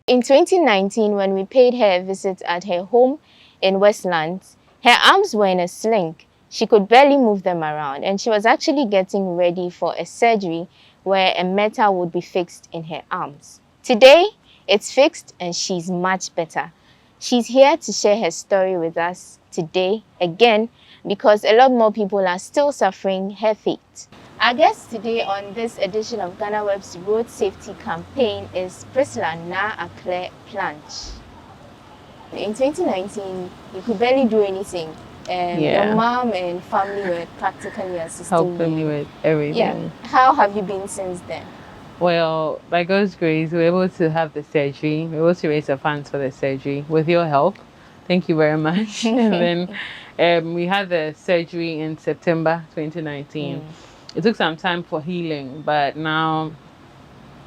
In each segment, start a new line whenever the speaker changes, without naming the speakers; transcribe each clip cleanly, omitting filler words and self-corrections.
In 2019, when we paid her a visit at her home in Westlands, her arms were in a sling. She could barely move them around, and she was actually getting ready for a surgery where a metal would be fixed in her arms. Today, it's fixed and she's much better. She's here to share her story with us today, again, because a lot more people are still suffering her fate. Our guest today on this edition of Ghana Web's Road Safety Campaign is Priscilla Akle Planch. In 2019, you could barely do anything. Your mom and family were practically assisting
helping
you.
me with everything.
Yeah. How have you been since then?
Well, by God's grace, we were able to have the surgery. We were able to raise the funds for the surgery with your help. Thank you very much. And then we had the surgery in September 2019. It took some time for healing, but now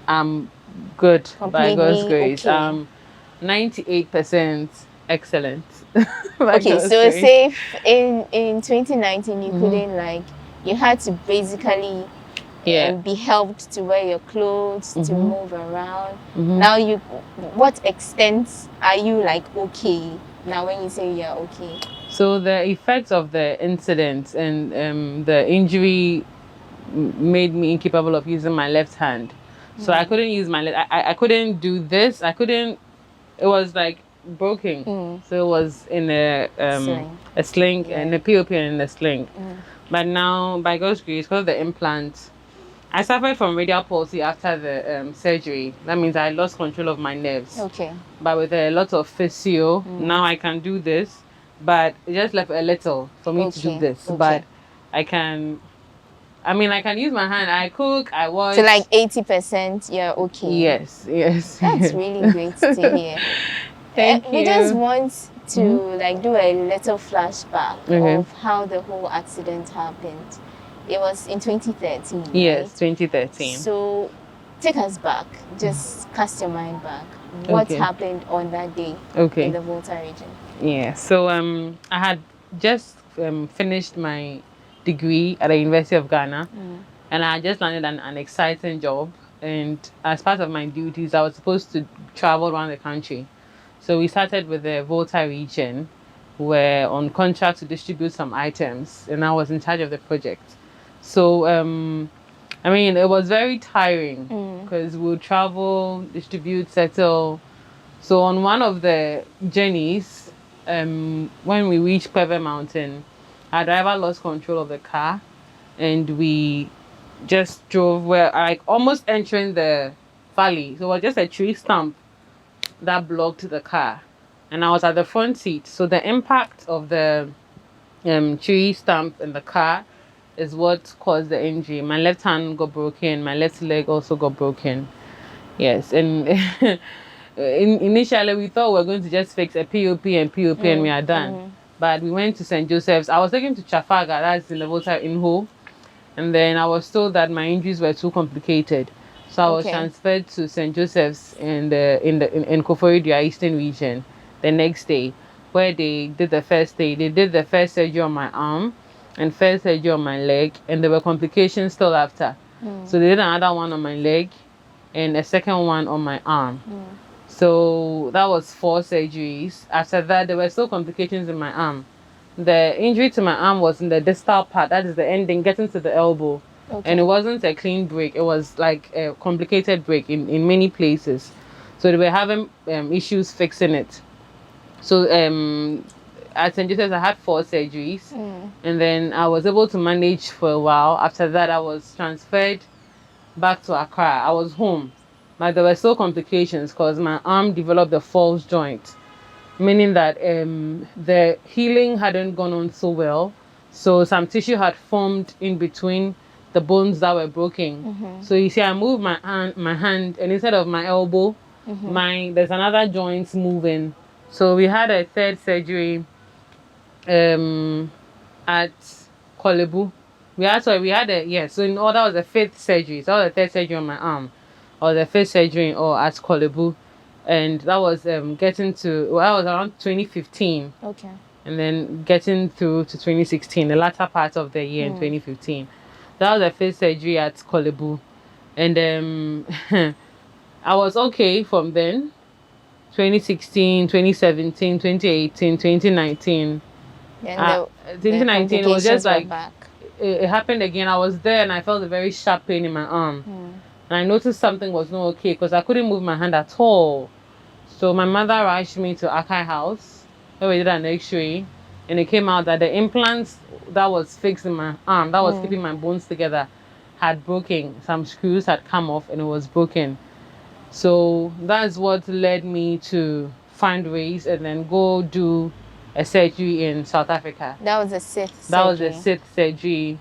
I'm good by God's grace.
Okay.
98% excellent.
Okay, so say in 2019 you couldn't you had to basically be helped to wear your clothes, to move around. Now what extent are you okay now when you say you're okay?
So the effects of the incident and the injury made me incapable of using my left hand. So I couldn't use my left. I couldn't do this. I couldn't. It was like broken. So it was in a sling and a POP and in a sling. But now, by God's grace, because of the implant, I suffered from radial palsy after the surgery. That means I lost control of my nerves.
Okay.
But with a lot of physio, now I can do this. But it just left a little for me to do this.
Okay.
But I can use my hand. I cook, I wash.
So 80%, you're okay.
Yes.
That's really great to hear.
Thank you.
We just want to do a little flashback of how the whole accident happened. It was in 2013.
Yes,
right?
2013.
So take us back. Just cast your mind back. What happened on that day in the Volta region?
Yeah. So I had just finished my degree at the University of Ghana, and I just landed an exciting job. And as part of my duties, I was supposed to travel around the country. So we started with the Volta region. We're on contract to distribute some items, and I was in charge of the project. So it was very tiring because we'll travel, distribute, settle. So on one of the journeys, when we reached Peve Mountain, our driver lost control of the car, and we just drove almost entering the valley. So it was just a tree stump that blocked the car, and I was at the front seat. So the impact of the tree stump in the car is what caused the injury. My left hand got broken, my left leg also got broken. Yes, and initially we thought we were going to just fix a POP and we are done. But we went to St. Joseph's. I was taken to Chafaga, that's in the Volta in Ho, and then I was told that my injuries were too complicated. So I was transferred to St. Joseph's in Koforidua Eastern region the next day, where they did the first day. They did the first surgery on my arm and first surgery on my leg, and there were complications still after. So they did another one on my leg and a second one on my arm. So that was 4 surgeries. After that, there were still complications in my arm. The injury to my arm was in the distal part, that is the ending, getting to the elbow. And it wasn't a clean break. It was like a complicated break in many places. So they were having issues fixing it. So at St. Joseph's, I had 4 surgeries. And then I was able to manage for a while. After that, I was transferred back to Accra. I was home. But there were still complications because my arm developed a false joint, meaning that the healing hadn't gone on so well. So some tissue had formed in between the bones that were broken. So you see, I moved my hand, and instead of my elbow, there's another joint moving. So we had a 3rd surgery at Kolebu. So in all, that was the 5th surgery. So that was the 3rd surgery on my arm, or the 1st surgery at Kolebu. And that was that was around 2015. And then getting through to 2016, the latter part of the year in 2015. That was the 1st surgery at Kolebu. And I was okay from then. 2016, 2017, 2018, 2019.
And the
2019, it was just
complications were
like
back.
it happened again. I was there and I felt a very sharp pain in my arm. And I noticed something was not okay because I couldn't move my hand at all. So my mother rushed me to Akai House where we did an x-ray. And it came out that the implants that was fixed in my arm, that was keeping my bones together, had broken. Some screws had come off and it was broken. So that's what led me to fundraise and then go do a surgery in South Africa.
That was the sixth
That was
surgery.
the sixth surgery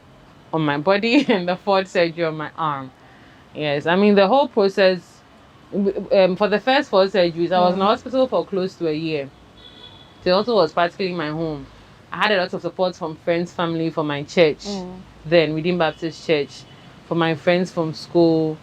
on my body and the fourth surgery on my arm. Yes, I mean the whole process. For the first four surgeries, I was in the hospital for close to a year. So it also was practically my home. I had a lot of support from friends, family, from my church, then Redeemed Baptist Church, from my friends from school.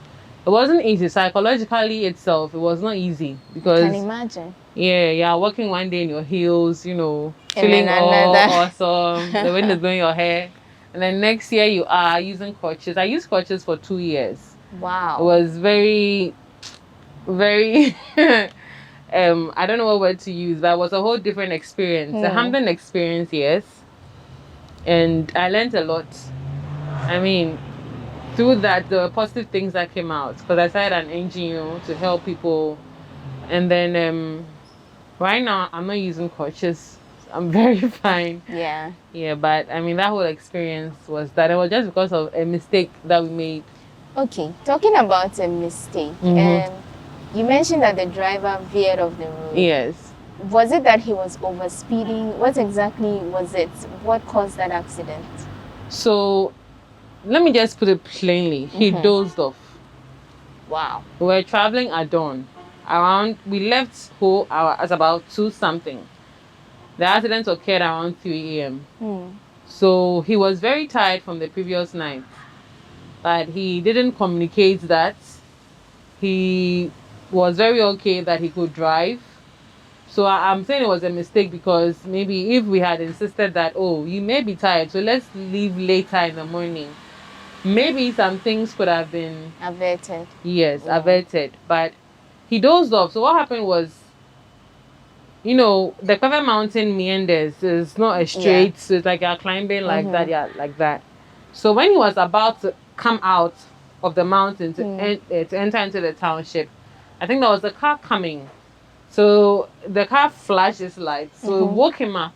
It wasn't easy. Psychologically itself, it was not easy because
Can imagine.
yeah, walking one day in your heels, you know,
And
feeling
then
all
another.
awesome. The wind is blowing your hair, and then next year you are using crutches. I used crutches for 2 years.
Wow.
It was very, very. I don't know what word to use, but it was a whole different experience. A humbling experience, yes. And I learned a lot. I mean, through that, there were positive things that came out because I started an NGO to help people. And then right now, I'm not using crutches. I'm very fine.
Yeah.
Yeah, but I mean, that whole experience was that it was just because of a mistake that we made.
Okay, talking about a mistake, you mentioned that the driver veered off the road.
Yes.
Was it that he was overspeeding? What exactly was it? What caused that accident?
So, let me just put it plainly. He dozed off.
Wow.
We were traveling at dawn. We left home at about 2 something. The accident occurred around 3 a.m. So he was very tired from the previous night. But he didn't communicate that. He was very okay that he could drive. So I'm saying it was a mistake because maybe if we had insisted that, oh, you may be tired, so let's leave later in the morning, maybe some things could have been
averted.
Yes, averted. But he dozed off. So what happened was, you know, the Cover Mountain meanders is not a straight, so it's like you're climbing like that, like that. So when he was about to come out of the mountain to enter into the township, I think there was a car coming. So the car flashed its lights. So it woke him up.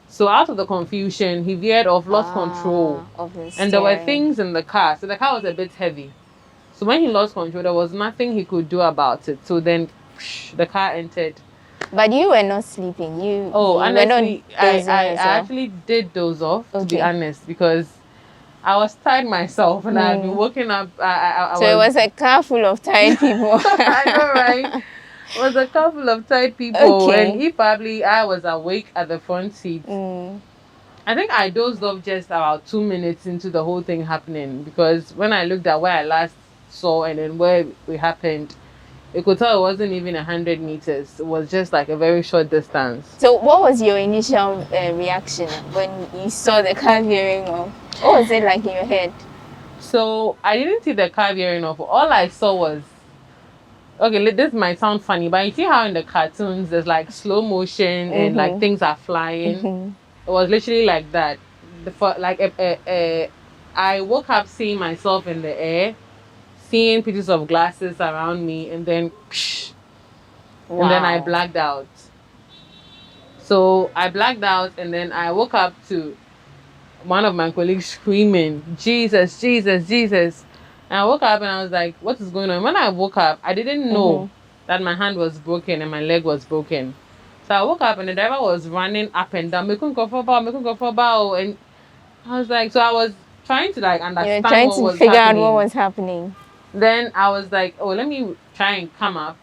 So out of the confusion, he veered off, lost control. And there were things in the car. So the car was a bit heavy. So when he lost control, there was nothing he could do about it. So then the car entered.
But you were not sleeping.
Honestly, I actually did doze off, to be honest, because I was tired myself and I had been woken up.
It was a car full of tired people.
I know, right? It was a car full of tired people. And if probably I was awake at the front seat. I think I dozed off just about 2 minutes into the whole thing happening because when I looked at where I last saw and then where it happened, you could tell it wasn't even 100 meters. It was just like a very short distance.
So what was your initial reaction when you saw the car veering off? What was it like in your head?
So I didn't see the car veering off. All I saw was, okay, this might sound funny, but you see how in the cartoons there's like slow motion and like things are flying? It was literally like that. I woke up seeing myself in the air, seeing pieces of glasses around me, and then and then I blacked out. So I blacked out, and then I woke up to one of my colleagues screaming, "Jesus, Jesus, Jesus." And I woke up and I was like, what is going on? When I woke up, I didn't know that my hand was broken and my leg was broken. So I woke up and the driver was running up and down, making go for bow. And I was like, so I was trying to like understand what was happening.
Figure out what was happening.
Then I was like, oh, let me try and come up.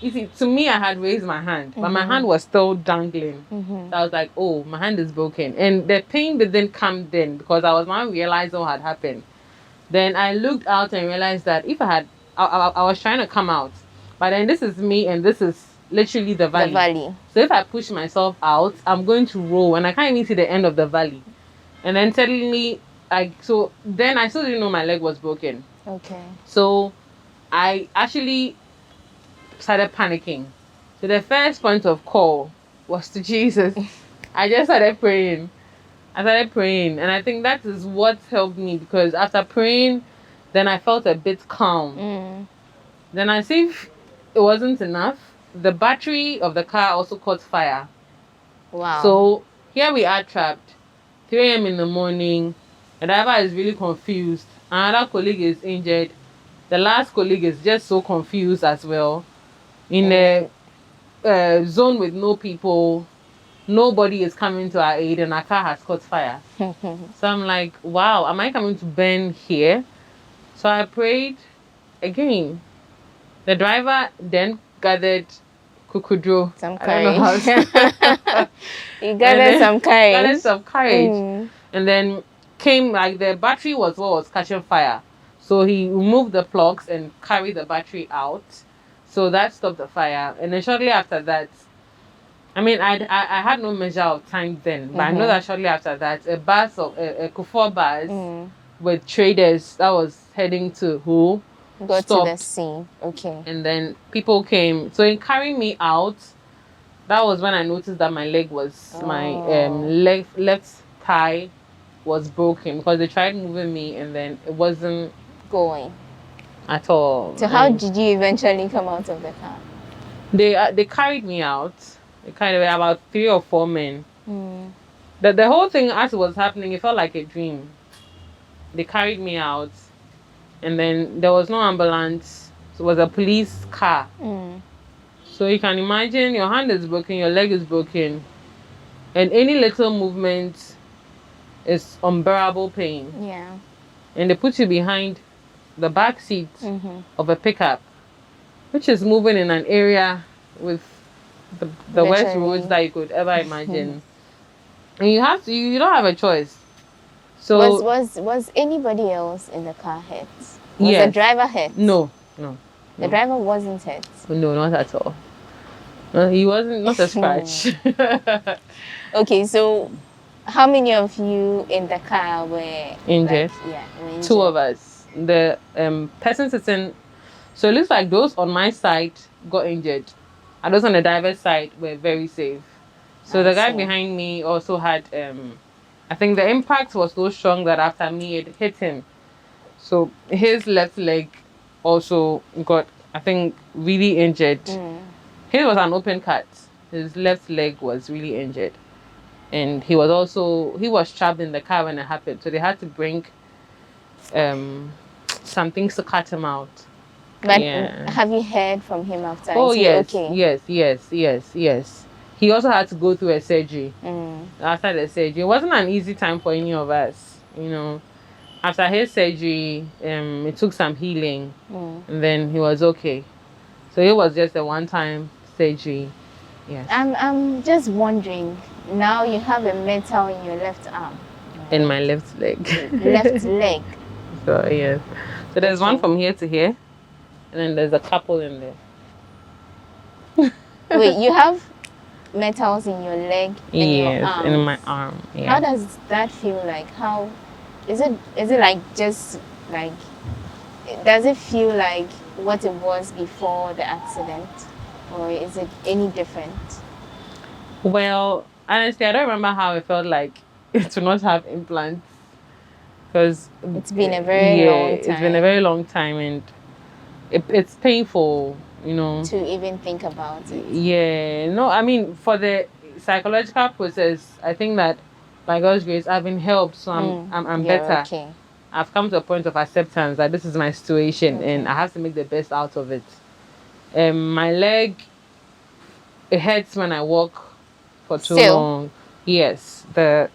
You see, to me, I had raised my hand, but my hand was still dangling. So I was like, oh, my hand is broken. And the pain didn't come then because I was now realizing what had happened. Then I looked out and realized that if I was trying to come out, but then this is me and this is literally the valley. So if I push myself out, I'm going to roll and I can't even see the end of the valley. And then suddenly, then I still didn't know my leg was broken.
Okay.
So I actually started panicking. So the first point of call was to Jesus. I just started praying. And I think that is what helped me, because after praying, then I felt a bit calm. Then as if it wasn't enough, the battery of the car also caught fire.
Wow.
So here we are trapped, 3 a.m. in the morning. The driver is really confused. Another colleague is injured. The last colleague is just so confused as well. In a zone with no people, nobody is coming to our aid, and our car has caught fire. So I'm like, wow, am I coming to burn here? So I prayed again. The driver then gathered kukudro.
Some
I don't know how to.
You gathered some courage.
Gathered some courage. And then came, like, the battery was what was catching fire. So he removed the plugs and carried the battery out. So that stopped the fire. And then shortly after that, I mean, I had no measure of time then, but I know that shortly after that, a bus of a Kufuor bus with traders that was heading to Who
got
stopped.
to the scene. Okay.
And then people came. So in carrying me out, that was when I noticed that my leg was my left thigh was broken, because they tried moving me and then it wasn't
going
at all.
So how did you eventually come out of the car?
They carried me out. They carried away, about 3 or 4 men. The whole thing, as it was happening, it felt like a dream. They carried me out, and then there was no ambulance. So it was a police car. So you can imagine, your hand is broken, your leg is broken, and any little movement is unbearable pain.
Yeah.
And they put you behind the back seat of a pickup, which is moving in an area with the worst roads that you could ever imagine. And you don't have a choice. So
was anybody else in the car hurt? Was
yes.
the driver hurt?
No.
The driver wasn't hurt?
No, not at all. He wasn't, not a scratch.
Okay, so how many of you in the car were
injured?
Were injured?
2 of us. The person sitting, so it looks like those on my side got injured, and those on the driver's side were very safe. So the guy behind me also had, I think the impact was so strong that after me it hit him. So his left leg also got, I think, really injured. His was an open cut. His left leg was really injured. And he was trapped in the car when it happened. So they had to bring some things to cut him out.
But have you heard from him after?
Oh, yes,
okay?
Yes. He also had to go through a surgery. After the surgery, it wasn't an easy time for any of us, you know. After his surgery, it took some healing, and then he was okay. So it was just a one-time surgery. Yes.
I'm just wondering. Now you have a metal in your left arm.
In my left leg.
Left leg.
So yes. So there's one from here to here, and then there's a couple in there.
Wait, you have metals in your leg and your arm?
In my arm. Yeah.
How does that feel like? How is it like, just like, does it feel like what it was before the accident, or is it any different?
Well, honestly, I don't remember how it felt like to not have implants, because
it's been a very long time.
It's been a very long time, and it's painful, you know,
to even think about it.
Yeah, no, I mean, for the psychological process, I think that by God's grace, I've been helped, so I'm better.
Okay.
I've come to a point of acceptance that this is my situation, and I have to make the best out of it. My leg, it hurts when I walk for too long. Yes, the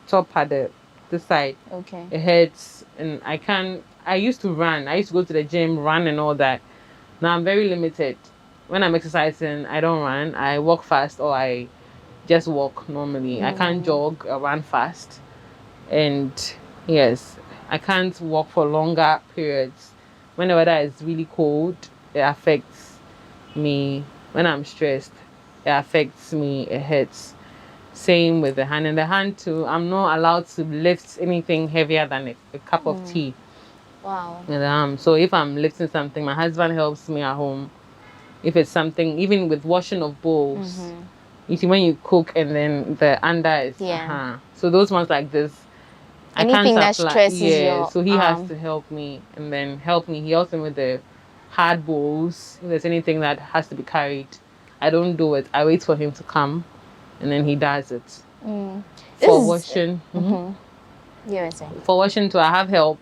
top part, this side.
Okay.
It hurts, and I used to run. I used to go to the gym, run and all that. Now I'm very limited. When I'm exercising, I don't run. I walk fast, or I just walk normally. I can't jog or run fast. And yes, I can't walk for longer periods. When the weather is really cold, it affects me. When I'm stressed, it affects me. It hurts. Same with the hand. And the hand too, I'm not allowed to lift anything heavier than a cup of tea.
Wow.
And, so if I'm lifting something, my husband helps me at home. if it's something, even with washing of bowls. You see, when you cook and then the under is, so those ones like this, I can't
Anything that
apply.
stresses
Yeah,
your
so he has to help me and then help me. He helps me with the hard bowls. If there's anything that has to be carried, I don't do it. I wait for him to come, and then he does it. For washing, for washing too, I have help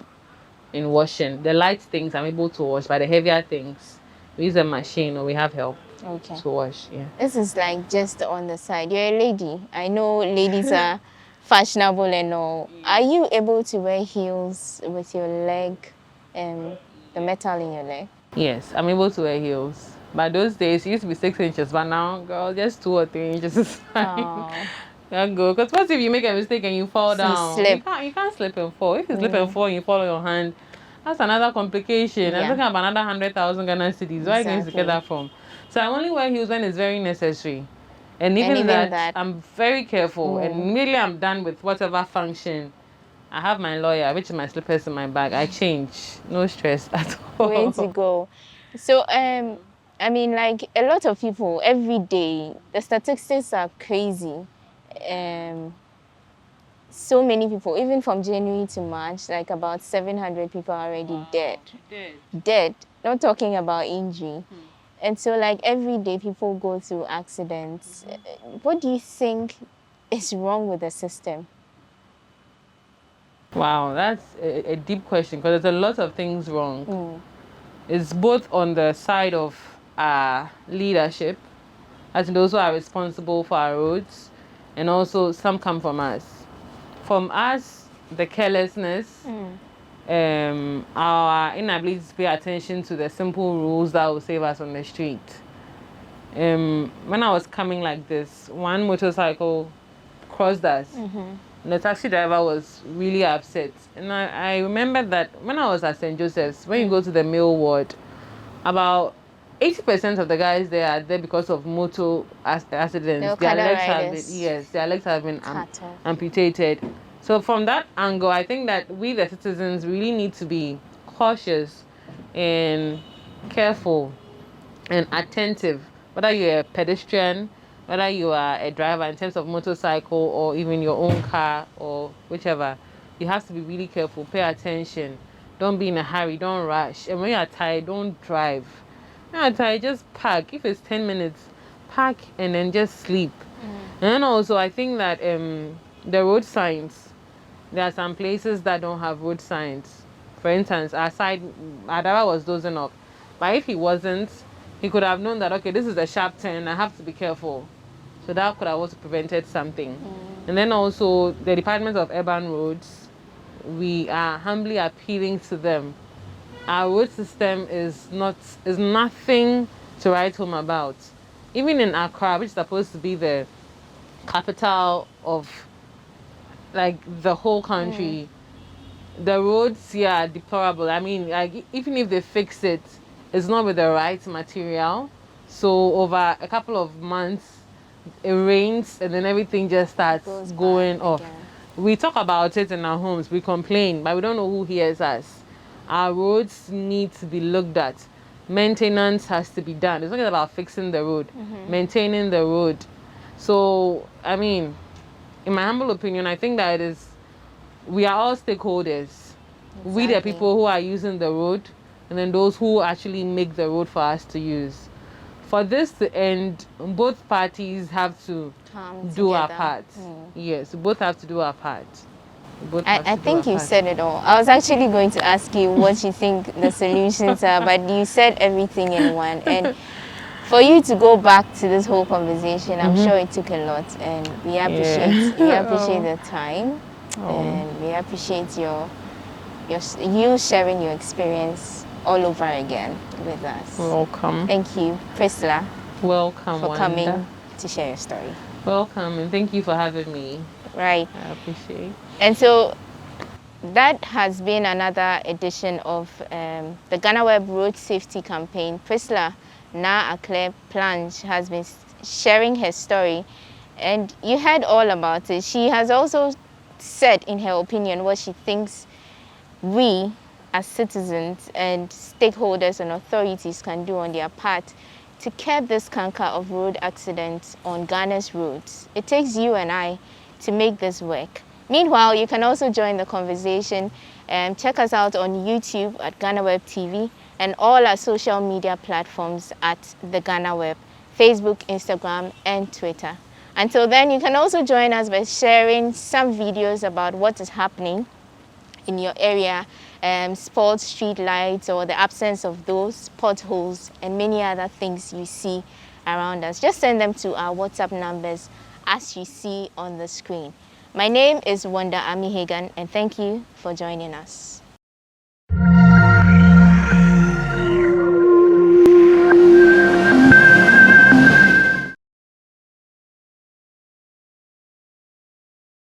in washing. The light things I'm able to wash, but the heavier things, we use a machine or we have help to wash. Yeah.
This is like just on the side. You're a lady. I know ladies are fashionable and all. Are you able to wear heels with your leg and the metal in your leg?
Yes, I'm able to wear heels. But those days, it used to be 6 inches, but now, girl, just 2 or 3 inches is fine. Can't go. Because what if you make a mistake and you fall down?
Slip.
You can't slip and fall. If you slip and fall and you fall on your hand, that's another complication. I'm talking about another 100,000 Ghana cedis. Where are you going to get that from? So I only wear heels when it's very necessary. And even that, I'm very careful. And immediately I'm done with whatever function, I have my lawyer, which is my slippers in my bag. I change. No stress at all.
Way to go. So, I mean, like a lot of people every day, the statistics are crazy. So many people, even from January to March, like about 700 people are already dead. Dead. Not talking about injury. And so, like every day, people go through accidents. What do you think is wrong with the system?
Wow, that's a deep question because there's a lot of things wrong. It's both on the side of leadership, as in those who are responsible for our roads, and also some come from us. From us, the carelessness, our inability to pay attention to the simple rules that will save us on the street. When I was coming like this, one motorcycle crossed us. The taxi driver was really upset. And I remember that when I was at St. Joseph's, when you go to the male ward, about 80% of the guys there are there because of motor accidents. Their legs have been amputated. So from that angle, I think that we the citizens really need to be cautious and careful and attentive, whether you're a pedestrian, whether you are a driver in terms of motorcycle or even your own car or whichever. You have to be really careful, pay attention, don't be in a hurry, don't rush, and when you're tired, don't drive. When you're tired, just park. If it's 10 minutes, park and then just sleep. And then also I think that the road signs, there are some places that don't have road signs. For instance, our driver was dozing off, but if he wasn't, he could have known that, okay, this is a sharp turn, I have to be careful. So that could have also prevented something. And then also the Department of Urban Roads, we are humbly appealing to them. Our road system is nothing to write home about. Even in Accra, which is supposed to be the capital of like the whole country, the roads here are deplorable. I mean, like even if they fix it, it's not with the right material. So over a couple of months, it rains and then everything just starts going off. We talk about it in our homes, we complain, but we don't know who hears us. Our roads need to be looked at. Maintenance has to be done. It's not about fixing the road, maintaining the road. So, I mean, in my humble opinion, I think that we are all stakeholders. We the people who are using the road, and then those who actually make the road for us to use. For this to end, both parties have to do our part. Yes, we both have to do our part.
I think you said it all. I was actually going to ask you what you think the solutions are, but you said everything in one. And for you to go back to this whole conversation, I'm sure it took a lot, and we appreciate the time, and we appreciate you sharing your experience all over again with us.
Welcome.
Thank you, Priscilla.
Welcome
for coming to share your story.
Welcome, and thank you for having me.
Right.
I appreciate.
And so that has been another edition of the Ghana Web Road Safety Campaign. Priscilla Na Akle Planche has been sharing her story, and you heard all about it. She has also said in her opinion what she thinks we as citizens and stakeholders and authorities can do on their part to curb this canker of road accidents on Ghana's roads. It takes you and I to make this work. Meanwhile, you can also join the conversation and check us out on YouTube at Ghana Web TV and all our social media platforms at the Ghana Web, Facebook, Instagram, and Twitter. Until then, you can also join us by sharing some videos about what is happening in your area, sports, street lights, or the absence of those, potholes, and many other things you see around us. Just send them to our WhatsApp numbers as you see on the screen. My name is Wanda Ami Hagan, and thank you for joining us.